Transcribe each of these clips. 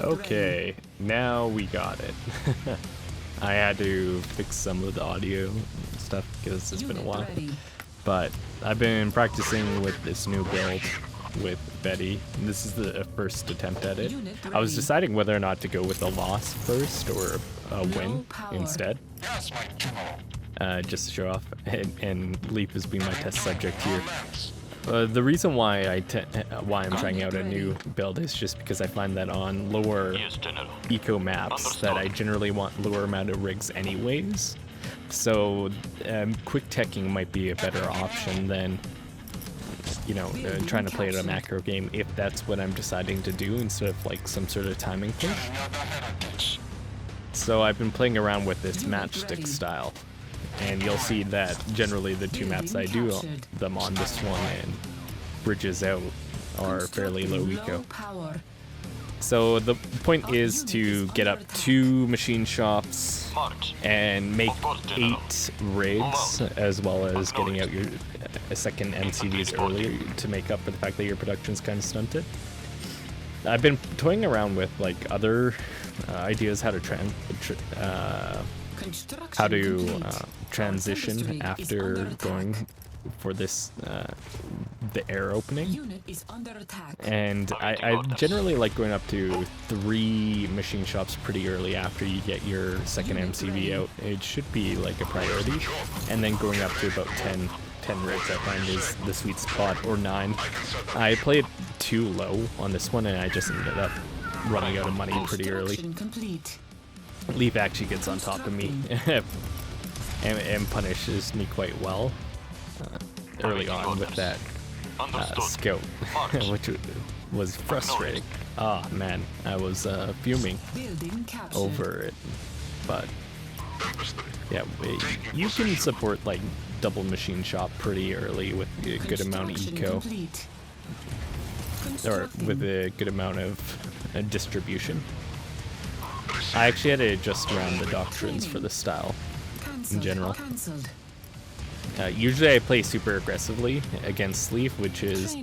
Okay, now we got it. I had to fix some of the audio stuff because it's been a while. But I've been practicing with this new build with Betty. This is the first attempt at it. I was deciding whether or not to go with a loss first or a win instead. Just to show off, and Leap has been my test subject here. The reason why I'm trying out a new build is just because I find that on lower eco maps that I generally want lower amount of rigs anyways. So quick teching might be a better option than, you know, trying to play it a macro game if that's what I'm deciding to do instead of like some sort of timing push. So I've been playing around with this matchstick style. And you'll see that generally the two maps I do them on, this one and Bridges Out, are fairly low eco. So the point is to get up 2 machine shops and make 8 rigs, as well as getting out your second MCVs earlier to make up for the fact that your production's kind of stunted. I've been toying around with like other ideas how to transition after going for this the air opening, and I generally like going up to 3 machine shops pretty early after you get your second MCV out. It should be like a priority, and then going up to about 10 rigs I find is the sweet spot, or 9. I played too low on this one and I just ended up running out of money pretty early. Leaf actually gets on top of me and punishes me quite well early on with that scout, which was frustrating. Ah, man, I was fuming over it. But yeah, you can support like double machine shop pretty early with a good amount of eco, or with a good amount of distribution. I actually had to adjust around the doctrines for this style in general. Usually I play super aggressively against Leaf, which is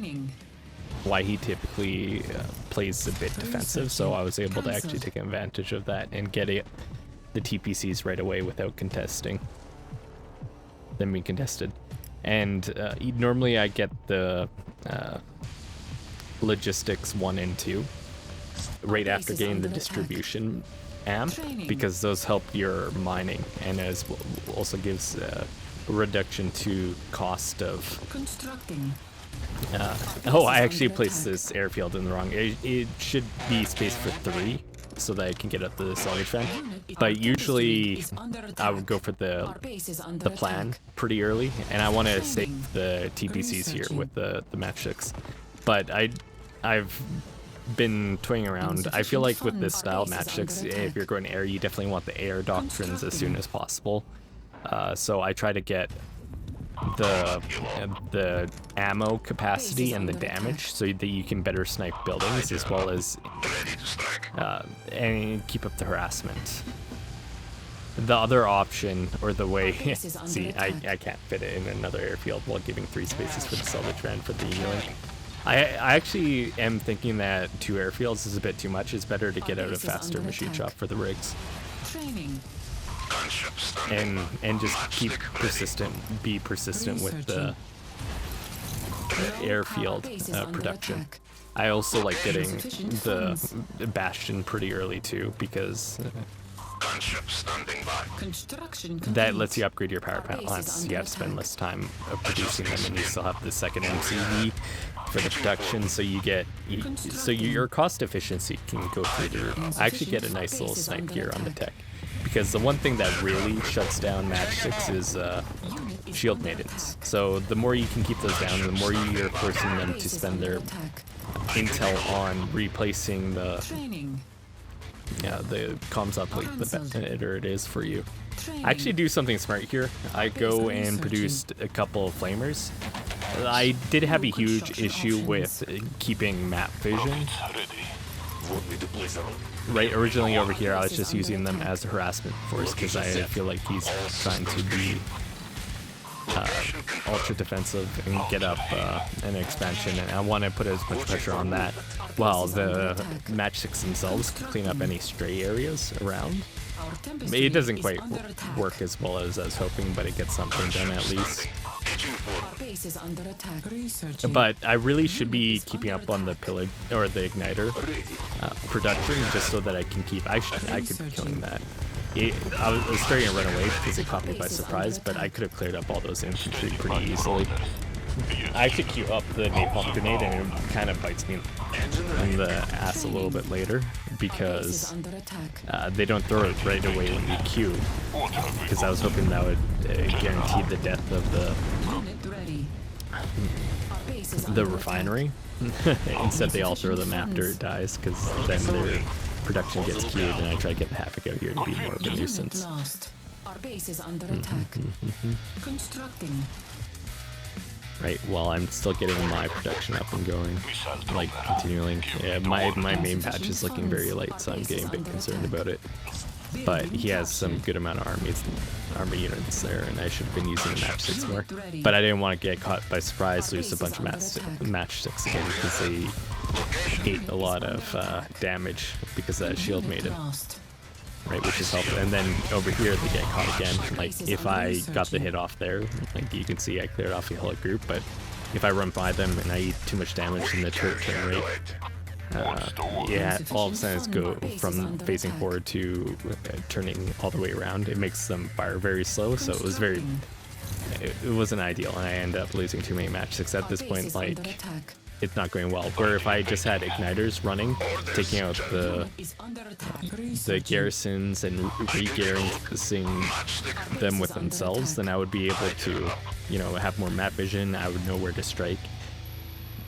why he typically plays a bit defensive, so I was able to actually take advantage of that and get the TPCs right away without contesting them being contested. And normally I get the logistics 1 and 2 right after getting the distribution amp, because those help your mining and as also gives a reduction to cost of oh, I actually placed this airfield in the wrong. It should be spaced for 3 so that I can get up the salvage fan, but usually I would go for the plan pretty early, and I want to save the TPCs here with the matchsticks. But I've been toying around. I feel like with this style matchsticks, if you're going air, you definitely want the air doctrines as soon as possible. So I try to get the ammo capacity and the damage so that you can better snipe buildings, as well as and keep up the harassment. The other option, or the way, see, I can't fit it in another airfield while giving 3 spaces for the salvage van for the healing. I actually am thinking that 2 airfields is a bit too much. It's better to get out a faster machine shop for the rigs. And just be persistent with the airfield production. I also like getting the bastion pretty early too, because that lets you upgrade your power plants. You have to spend less time producing them, and you still have the second MCV for the production, so your cost efficiency can go through the roof. I actually get a nice little snipe here on the tech, because the one thing that really shuts down matchsticks is shield maidens. So the more you can keep those down, the more you're forcing them to spend their intel on replacing the comms uplink, the better it is for you. I actually do something smart here. I go and produced a couple of flamers. I did have a huge issue with keeping map vision. Right, originally over here I was just using them as a harassment force because I feel like he's trying to be ultra defensive and get up an expansion, and I want to put as much pressure on that while the matchsticks themselves clean up any stray areas around. It doesn't quite work as well as I was hoping, but it gets something done at least. But I really should be keeping up on the pillar or the igniter production just so that I can keep. I could be killing that. I was starting to run away because it caught me by surprise, but I could have cleared up all those infantry pretty easily. I could queue up the napalm grenade, and it kind of bites me in the ass a little bit later because they don't throw it right away when you queue. Because I was hoping that would guarantee the death of the refinery. Instead, they all throw them after it dies, because then their production gets queued, and I try to get the Havoc out here to be more of a nuisance. Our base is under attack. Constructing. Right, while I'm still getting my production up and going, like continuing. Yeah, my main patch is looking very light, so I'm getting a bit concerned about it. But he has some good amount of army units there, and I should have been using the matchsticks more. But I didn't want to get caught by surprise, lose a bunch of matchsticks again, because they ate a lot of damage because that shield made it. Right, which is helpful. And then over here they get caught again. Like, if I got the hit off there, like you can see I cleared off the whole group, but if I run by them and I eat too much damage in the turret turn rate, yeah, all of a sudden it's go from facing forward to turning all the way around. It makes them fire very slow, so it wasn't ideal, and I end up losing too many matchsticks at this point. Like, it's not going well. Where if I just had igniters running, taking out the garrisons and re-garrisoning them with themselves, then I would be able to, you know, have more map vision. I would know where to strike,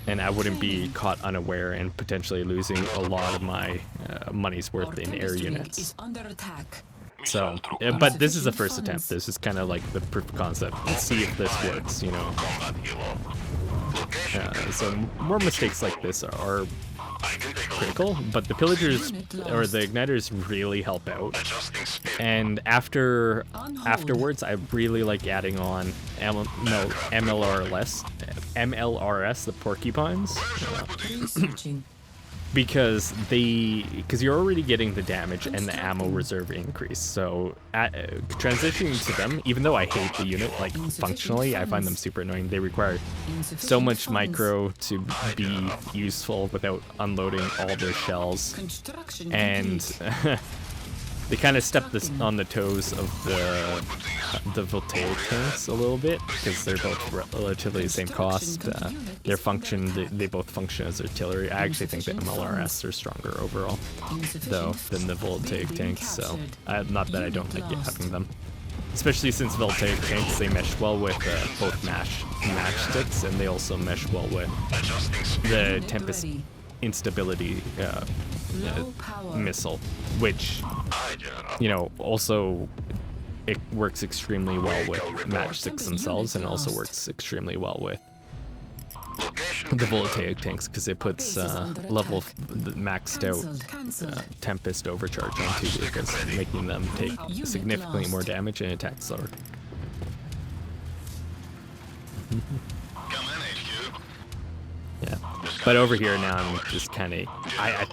and I wouldn't be caught unaware and potentially losing a lot of my money's worth in air units. So, but this is the first attempt. This is kind of like the proof of concept. Let's see if this works, you know. So more mistakes like this are critical, but the pillagers or the igniters really help out. And afterwards, I really like adding on MLRS, the porcupines. Because you're already getting the damage and the ammo reserve increase, so transitioning to them, even though I hate the unit, like functionally I find them super annoying. They require so much micro to be useful without unloading all their shells, and they kind of step on the toes of the voltaic tanks a little bit, because they're both relatively the same cost. Their function, they both function as artillery. I actually think the MLRS are stronger overall, though, than the voltaic tanks, so not that I don't like having them. Especially since voltaic tanks, they mesh well with both matchsticks, and they also mesh well with the Tempest instability missile, which, you know, also it works extremely well with matchsticks themselves, and also works extremely well with the voltaic tanks, because it puts level maxed out Tempest overcharge on two vehicles, making them take significantly more damage and attack slower. Yeah, but over here now I'm just kind of, I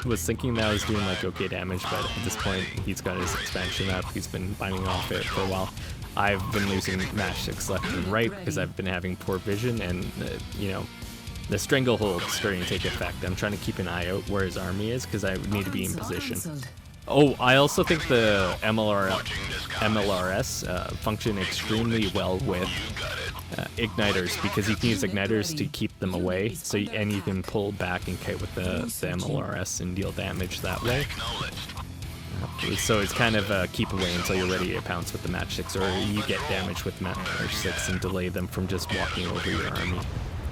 was thinking that I was doing like okay damage, but at this point he's got his expansion up, he's been binding off it for a while. I've been losing matchsticks left and right because I've been having poor vision, and you know, the stranglehold is starting to take effect. I'm trying to keep an eye out where his army is, because I need to be in position. Oh, I also think the MLRS function extremely well with igniters, because you can use igniters to keep them away, so and you can pull back and kite with the MLRS and deal damage that way. So it's kind of keep away until you're ready to pounce with the matchsticks, or you get damage with matchsticks and delay them from just walking over your army,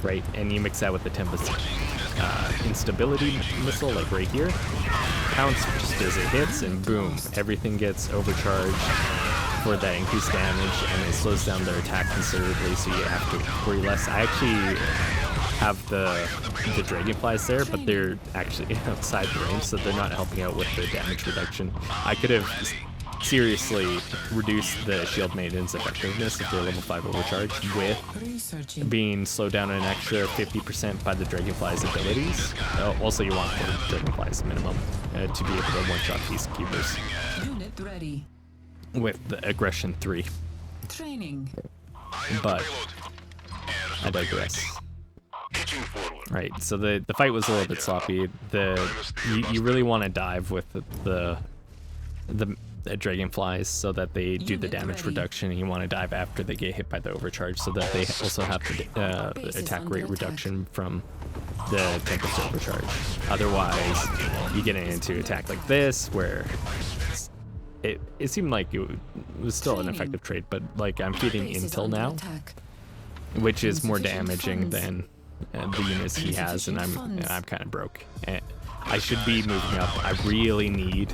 right? And you mix that with the Tempest instability missile, like right here. Pounce just as it hits, and boom, everything gets overcharged for that increased damage, and it slows down their attack considerably, so you have to worry less. I actually have the dragonflies there, but they're actually outside the range, so they're not helping out with the damage reduction. I could have seriously reduce the shield maintenance effectiveness of their level 5 overcharge with Researching. being slowed down an extra 50% by the Dragonfly's abilities. Also, you want the Dragonflies minimum to be able to one-shot Peacekeepers Unit ready. with the Aggression 3. Training. But I digress. Right, so the fight was a little bit sloppy. You really want to dive with the Dragonflies so that they do the damage reduction, and you want to dive after they get hit by the overcharge so that they also have the attack rate reduction from the Tempest overcharge. Otherwise, you get into attack like this where it seemed like it was still an effective trade, but like I'm feeding intel now, which is more damaging than the units he has, and I'm kind of broke. I should be moving up. I really need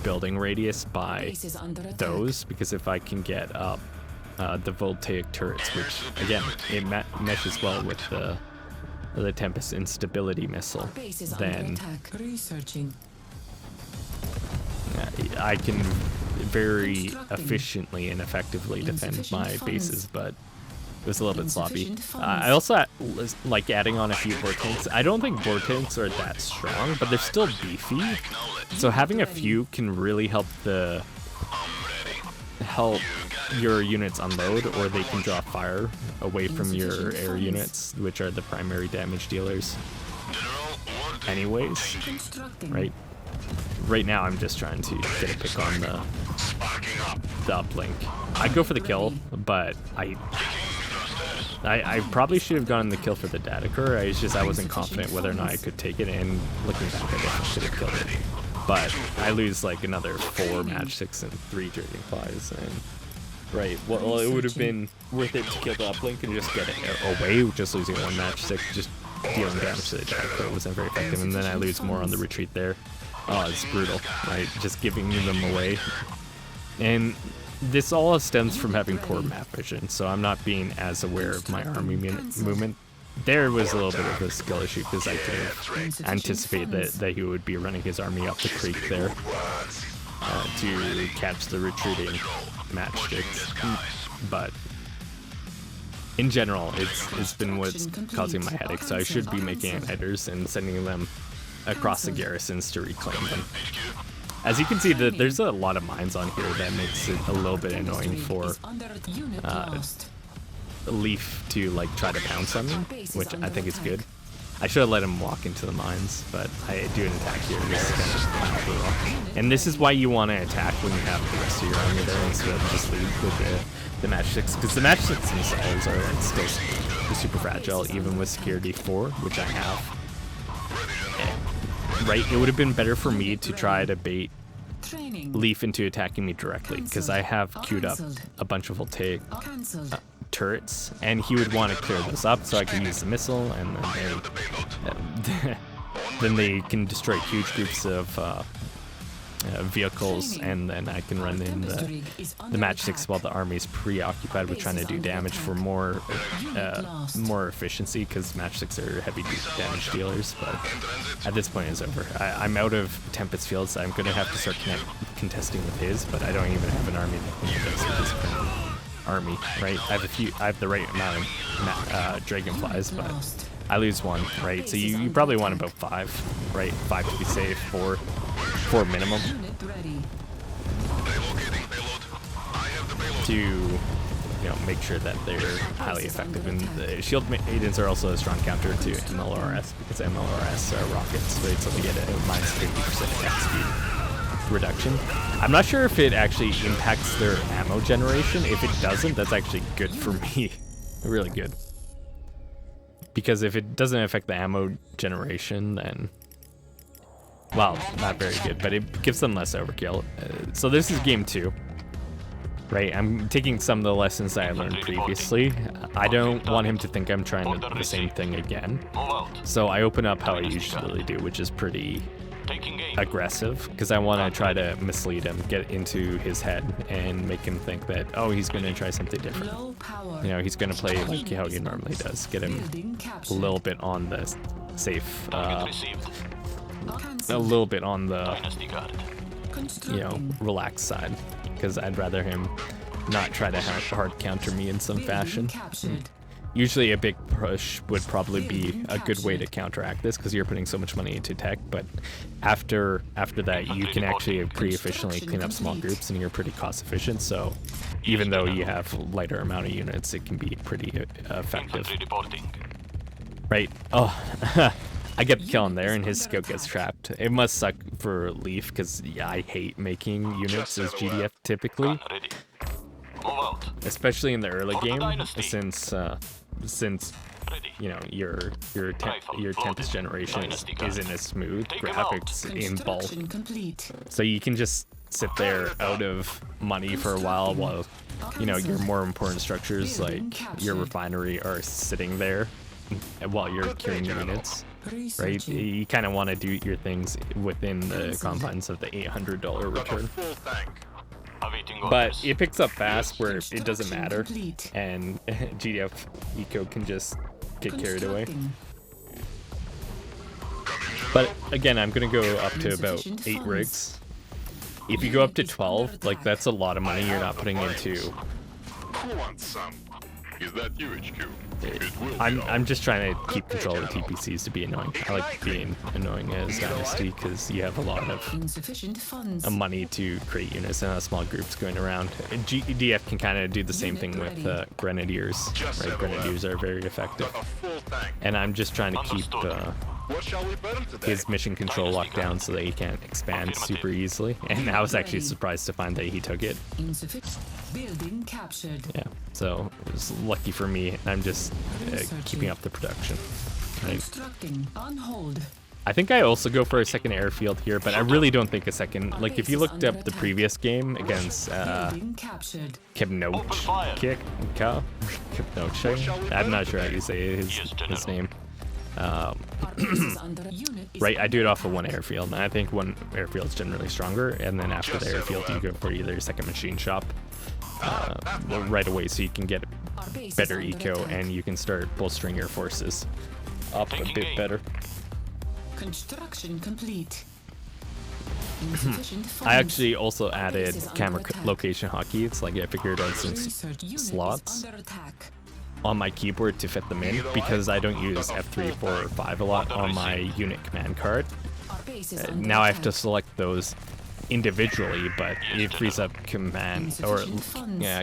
building radius by those, because if I can get up the voltaic turrets, which again it meshes well with the Tempest instability missile, then I can very efficiently and effectively defend my bases, but it was a little bit sloppy. I also like adding on a few Vortanks. I don't think Vortanks are that strong, but they're still beefy. So having a few can really help your units unload, or they can draw fire away from your air units, which are the primary damage dealers. Anyways, right? Right now I'm just trying to get a pick on the uplink. I'd go for the kill, but I probably should have gotten the kill for the data core. I wasn't confident whether or not I could take it, and looking back, I definitely should have killed it. But I lose like another 4 Matchsticks and 3 Dragonflies, and right, well, it would have been worth it to kill the uplink and just get it away. Just losing 1 Matchstick, just dealing damage to the data core wasn't very effective, and then I lose more on the retreat there. Oh, it's brutal, right? Just giving them away. And this all stems from having poor map vision, so I'm not being as aware of my army movement. There was a little bit of a skill issue, because I could have anticipated that he would be running his army up the creek there to catch the retreating Matchsticks. But in general, it's been what's causing my headache, so I should be making headers and sending them across the garrisons to reclaim them. As you can see, there's a lot of mines on here that makes it a little bit annoying for Leaf to like try to pounce on me, which I think is good. I should have let him walk into the mines, but I do an attack here. This is kind of brutal. And this is why you want to attack when you have the rest of your army there instead of just lead with the Matchsticks, because the Matchsticks themselves are like still super fragile, even with Security 4, which I have. Right, it would have been better for me to try to bait Leaf into attacking me directly, because I have queued up a bunch of voltaic turrets, and he would want to clear those up so I can use the missile, and then they can destroy huge groups of vehicles, and then I can run in the Matchsticks while the army's preoccupied with trying to do damage for more efficiency, because Matchsticks are heavy damage dealers. But at this point, it's over. I'm out of Tempest fields, so I'm going to have to start contesting with his, but I don't even have an army that can contest with his current army, right? I have the right amount of Dragonflies, but I lose 1, right? So you probably want about 5, right? 5 to be safe, 4 minimum to make sure that they're highly effective. And the shield maidens are also a strong counter to MLRS, because MLRS are rockets, right? So they get a minus 50% attack speed reduction. I'm not sure if it actually impacts their ammo generation. If it doesn't, that's actually good for me. Really good. Because if it doesn't affect the ammo generation, then, well, not very good, but it gives them less overkill. So this is game 2, right? I'm taking some of the lessons that I learned previously. I don't want him to think I'm trying the same thing again. So I open up how I usually do, which is pretty aggressive, because I want to try to mislead him, get into his head, and make him think that, oh, he's going to try something different. He's going to play like how he normally does. Get him a little bit on the safe, a little bit on the you know, relaxed side, because I'd rather him not try to hard counter me in some fashion. Usually a big push would probably be a good way to counteract this, because you're putting so much money into tech, but after that you can actually pretty efficiently clean up small groups, and you're pretty cost efficient, so even though you have lighter amount of units, it can be pretty effective. Right. Oh, I get the kill in there and his skill gets trapped. It must suck for Leaf, because yeah, I hate making units as GDF typically, especially in the early game, since you know your Tempest generation isn't as smooth, graphics in bulk, so you can just sit there out of money for a while you know your more important structures like your refinery are sitting there while you're curing units, right? You kind of want to do your things within the confines of the $800 return. But it picks up fast where it doesn't matter, and GDF eco can just get carried away. But again, I'm gonna go up to about 8 rigs. If you go up to 12, like that's a lot of money you're not putting into. Is that you, HQ? I'm just trying to keep control of the TPCs to be annoying. I like being annoying as Dynasty because you have a lot of money to create units and small groups going around. And GDF can kind of do the same thing with Grenadiers, right? Grenadiers are very effective. And I'm just trying to keep his mission control locked down so that he can't expand super easily. And I was actually surprised to find that he took it. Building captured. Yeah, so it was lucky for me. I'm just keeping up the production. Right. Constructing on hold. I think I also go for a second airfield here, but I really don't think a second. Like if you looked up the previous game against Kipnoche, I'm not sure how you say his name. Right, I do it off of one airfield, and I think one airfield is generally stronger, and then after the airfield you go for either your second machine shop right away, so you can get better eco and you can start bolstering your forces up a bit better. Construction complete. I actually also added camera location hotkey. It's like I figured out some slots on my keyboard to fit them in, because I don't use F3, 4, or 5 a lot on my unit command card. Now I have to select those individually, but it frees up command or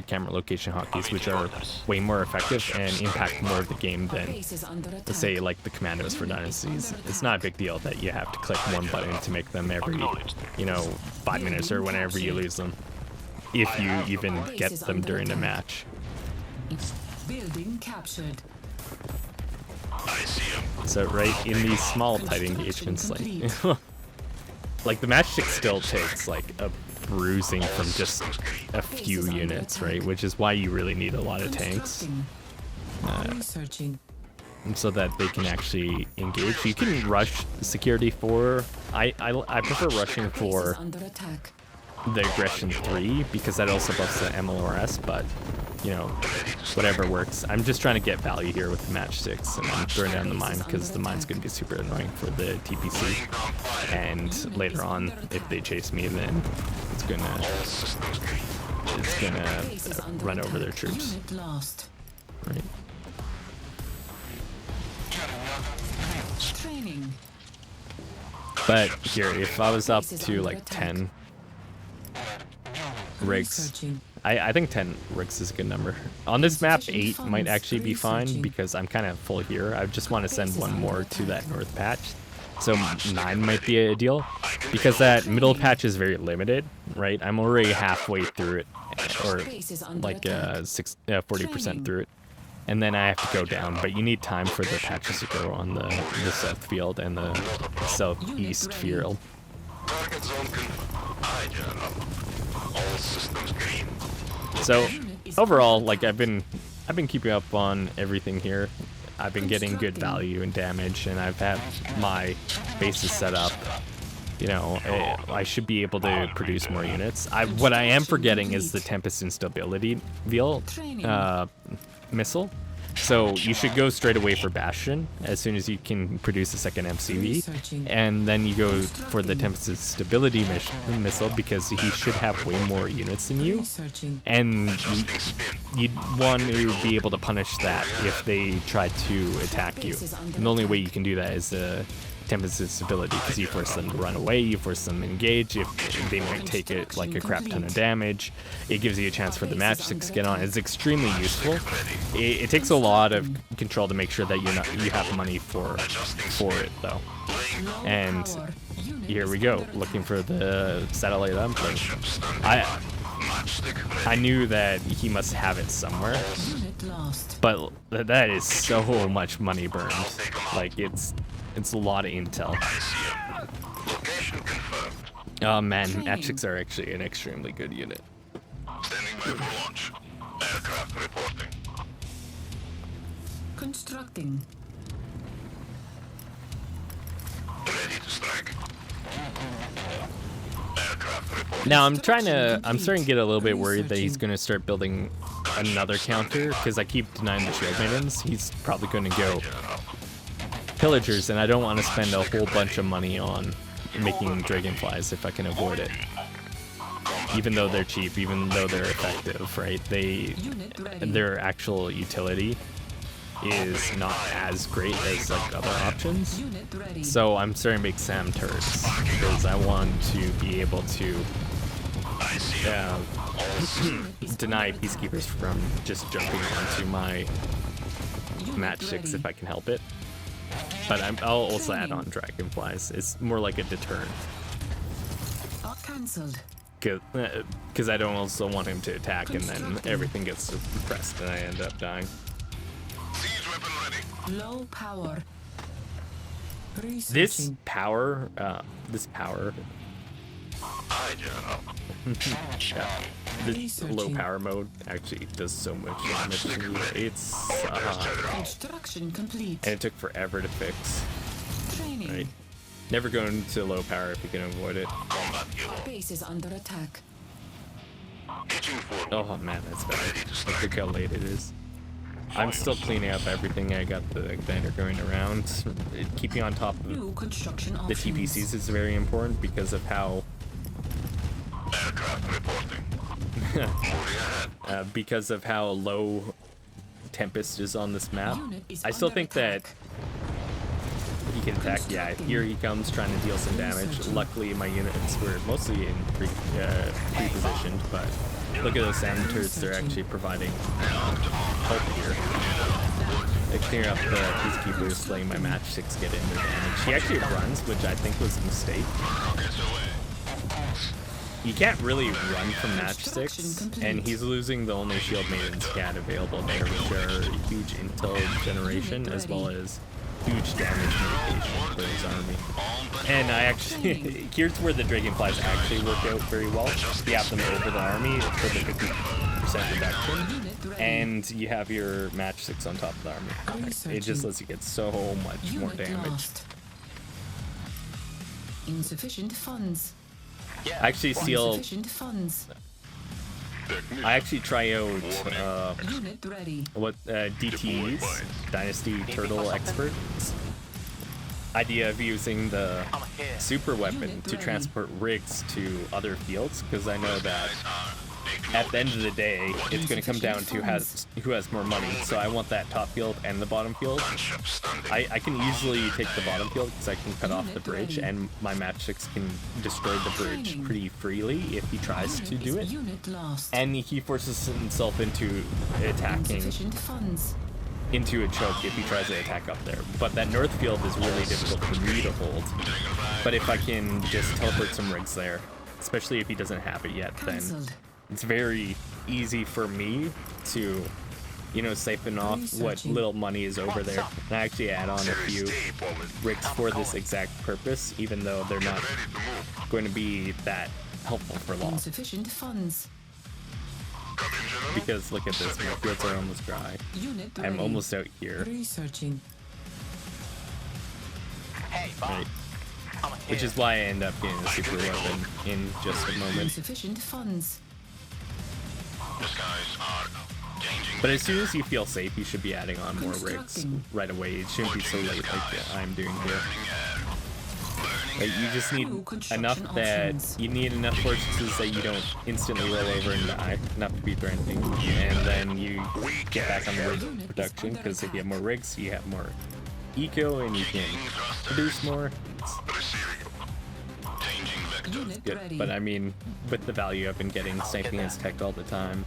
camera location hotkeys, which are way more effective and impact more of the game than, let's say, like the commandos for dynasties. It's not a big deal that you have to click one button to make them every, 5 minutes or whenever you lose them, if you even get them during the match. Building captured. So right in these small tight engagements, like the matchstick still takes like a bruising from just a few units, right? Which is why you really need a lot of tanks, so that they can actually engage. You can rush security 4. I prefer rushing for the aggression 3 because that also buffs the MLRS, but whatever works. I'm just trying to get value here with the matchsticks, and I'm throwing down the mine because the mine's going to be super annoying for the TPC, and later on if they chase me, then it's gonna run over their troops. Right. But here, if I was up to like 10 rigs, I think 10 rigs is a good number. On this map, 8 might actually be fine because I'm kind of full here. I just want to send one more to that north patch. So 9 might be ideal because that middle patch is very limited, right? I'm already halfway through it, or like 40% through it. And then I have to go down, but you need time for the patches to grow on the south field and the southeast field. So overall, like I've been keeping up on everything here. I've been getting good value and damage, and I've had my bases set up. I should be able to produce more units. What I am forgetting is the Tempest instability missile, So you should go straight away for Bastion as soon as you can produce a second MCV, and then you go for the Tempest stability missile because he should have way more units than you, and you'd want to be able to punish that if they try to attack you. And the only way you can do that is Tempest's ability, because you force them to run away, you force them to engage, if they might take it like a crap ton of damage. It gives you a chance for the Matchstick to get on. It's extremely useful. It takes a lot of control to make sure that you have money for it though. And here we go, looking for the satellite I'm playing. I knew that he must have it somewhere, but that is so much money burned. Like it's a lot of intel. Oh man, Matchsticks are actually an extremely good unit. Standing by for launch. Aircraft reporting. Constructing. Ready to strike. Aircraft reporting. Now I'm starting to get a little bit worried that he's gonna start building another counter, because I keep denying the shield maidens. He's probably gonna go pillagers, and I don't want to spend a whole bunch of money on making dragonflies if I can avoid it. Even though they're cheap, even though they're effective, right? Their actual utility is not as great as like other options. So I'm starting to make SAM turrets because I want to be able to deny peacekeepers from just jumping onto my Matchsticks if I can help it. But I'll also add on dragonflies. It's more like a deterrent. Cancelled. Because I don't also want him to attack and then everything gets suppressed and I end up dying. Siege weapon ready. Low power. This power. Hi, General. This low power mode actually does so much damage to me. It's Construction complete. and it took forever to fix. Training. Right? Never go into low power if you can avoid it. Combat hero. Base is under attack. Pitching forward. Oh man, that's bad. Look how late it is. I'm still cleaning up everything. I got the igniter going around. Keeping on top of New construction the options. TPCs is very important because of how Aircraft reporting. Moving ahead. because of how low Tempest is on this map. Unit is I still under think attack. that he can attack. Yeah, here he comes trying to deal some damage. Luckily, my units were mostly in pre-positioned, but look at those SAM turrets. They're actually providing help here. They clear up the peacekeepers, letting my Matchsticks get in their damage. He actually runs, which I think was a mistake. You can't really run from Matchsticks, and he's losing the only shield maidens he had available there, which are huge intel generation as well as huge damage mitigation for his army. And I actually, here's where the dragonflies actually work out very well. You have them over the army for the 50% reduction, and you have your Matchsticks on top of the army. It just lets you get so much more Unit damage. lost. Insufficient funds. I actually seal. Insufficient funds. I actually try out Unit ready. what DTs, Dynasty Turtle Expert. Idea of using the super weapon to transport rigs to other fields, because I know that at the end of the day, it's going to come down to who has more money. So I want that top field and the bottom field. I can easily take the bottom field because I can cut off the bridge, and my Matchsticks can destroy the bridge pretty freely if he tries to do it. Unit lost. And he forces himself into attacking Insufficient funds. into a choke if he tries to attack up there. But that north field is really difficult for me to hold. But if I can just teleport some rigs there, especially if he doesn't have it yet, then Cancelled. it's very easy for me to, you know, siphon off what little money is over there. And I actually add on a few rigs for this exact purpose, even though they're not going to be that helpful for long. Insufficient funds. Because look at this, my fields are almost dry. Unit ready. I'm almost out here, Researching. right? Which is why I end up getting a super weapon in just a moment. Insufficient funds. The skies are But as soon as you feel safe, you should be adding on more rigs Constructing. right away. It shouldn't be so late like I'm doing here. Like, you just need New construction enough that options. you need enough fortresses that you don't instantly roll over and die, enough to be threatening, and then you get back on the rig production, because if you have more rigs, you have more eco and you can produce more. Unit Good. ready. But I mean, with the value I've been getting, sniping as tech all the time,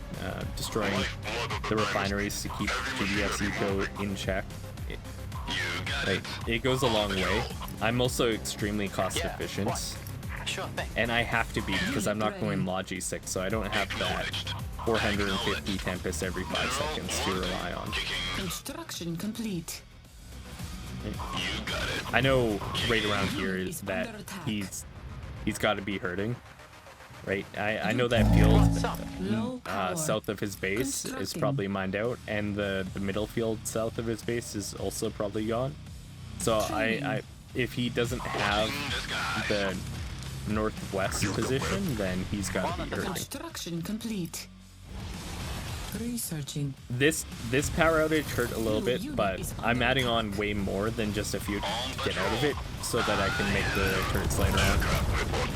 destroying the refineries to keep GDS eco in check, it goes a long way. I'm also extremely cost efficient, Sure thing. and I have to be because I'm not going Logi 6, so I don't have that 450 Tempest every 5 seconds to rely on. Construction complete. I know right around here is that he's got to be hurting, right? I know that field Low power. south of his base is Constructing. probably mined out, and the middle field south of his base is also probably gone. So I if he doesn't have the northwest position, then he's got to be hurting. Construction complete. Researching. This power outage hurt a little bit, but I'm adding on way more than just a few to get out of it, so that I can make the turrets later on.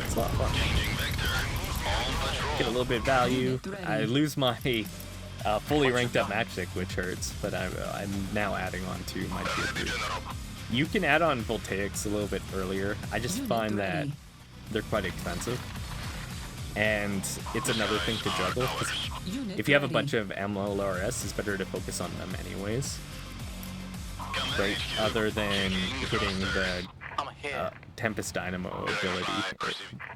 It's a lot of fun. Get a little bit of value. I lose my fully ranked up Matchstick, which hurts, but I'm now adding on to my tier 3. You can add on voltaics a little bit earlier. I just find that they're quite expensive, and it's another thing to juggle. 'Cause if you have a bunch of MLRS, it's better to focus on them anyways, right? Other than hitting the I'm here. Tempest Dynamo ability.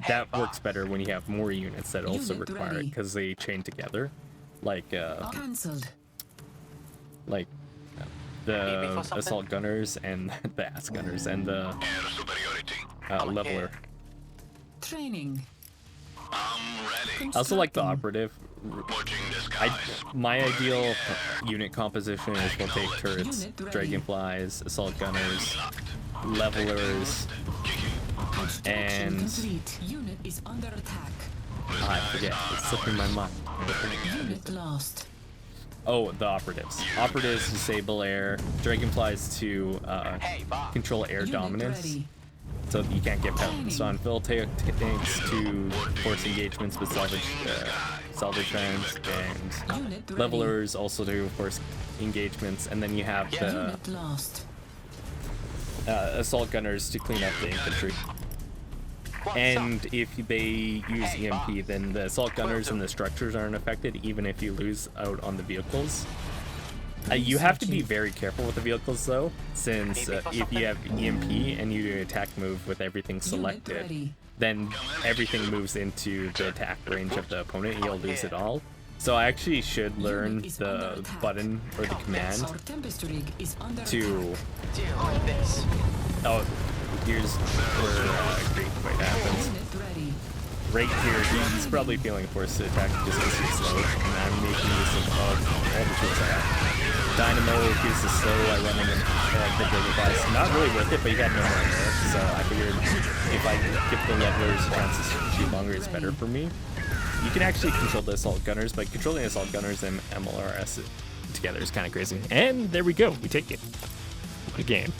That works better when you have more units that also Unit require it, ready. because they chain together, like Cancelled. the for something? assault gunners and the ass gunners and the Air superiority. leveler. Training. I'm ready. I also like the Constructing. operative. Watching the skies. My ideal unit composition is we'll take turrets, Unit ready. dragonflies, assault gunners, levelers. Construction And- complete. Unit is under attack. I forget, it's slipping my mind. Unit lost. Oh, the operatives. Operatives disable air, dragonflies to Hey, Bob. control air Unit dominance, ready. so you can't get pounced on. Fill tanks to force engagements with salvage vans, and Unit ready. levelers also to force engagements, and then you have the Unit lost. assault gunners to clean up the infantry. And if they use EMP, then the assault gunners and the structures aren't affected, even if you lose out on the vehicles. You have to be very careful with the vehicles, though, since if you have EMP and you do an attack move with everything selected, ready. then everything moves into the attack range of the opponent and you'll lose it all. So I actually should learn Unit is under the attack. button or the command Our Tempest rig is under to... attack. Deal like this. Oh, here's where great fight happens. Unit ready. Right here, he's probably feeling forced to attack just because he's slow, and I'm making use of all the tools I have. Dynamo, here's the slow, I run him in the dragonflies. Not really worth it, but he had no more air, so I figured if I give the levelers a chance to shoot longer, it's better for me. You can actually control the assault gunners, but controlling assault gunners and MLRS together is kind of crazy. And there we go, we take it. What a game.